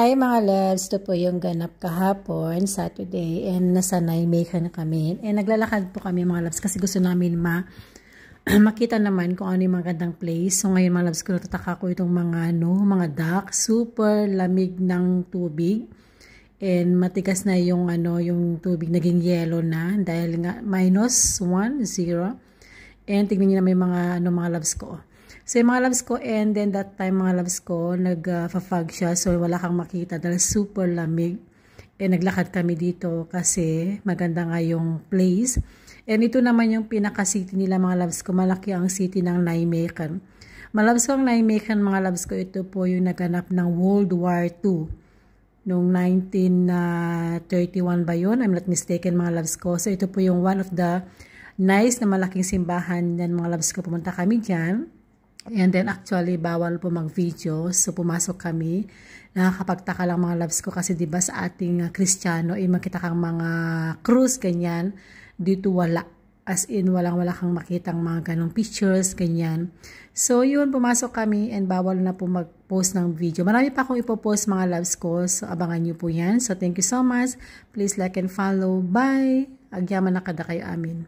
Hi mga loves, ito po yung ganap kahapon, Saturday, and nasa Nijmegen na kami. And naglalakad po kami mga loves kasi gusto namin makita naman kung ano yung magandang place. So ngayon mga loves, kung natataka ko itong mga duck, super lamig ng tubig. And matigas na yung yung tubig, naging yellow na dahil nga -1, 0. And tignan niyo naman yung mga loves ko. So yung mga loves ko, and then that time mga loves ko, nag-fog siya, so wala kang makita dahil super lamig. And naglakad kami dito kasi maganda nga yung place. And ito naman yung pinaka-city nila mga loves ko, malaki ang city ng Nijmegen. Mga loves ko, ang Nijmegen mga loves ko, ito po yung naganap ng World War II. Noong 1931 ba yun? I'm not mistaken mga loves ko. So ito po yung one of the nice na malaking simbahan yan mga loves ko, pumunta kami dyan. And then actually bawal po mag-video, so pumasok kami. Nakakapagtaka lang mga loves ko kasi diba sa ating Kristiyano makita kang mga krus ganyan, dito wala, as in wala kang makitang mga ganong pictures ganyan. So yun, pumasok kami and bawal na po mag-post ng video. Marami pa akong ipopost mga loves ko, so abangan nyo po yan. So thank you so much, please like and follow. Bye. Agyaman na kada kayo amin.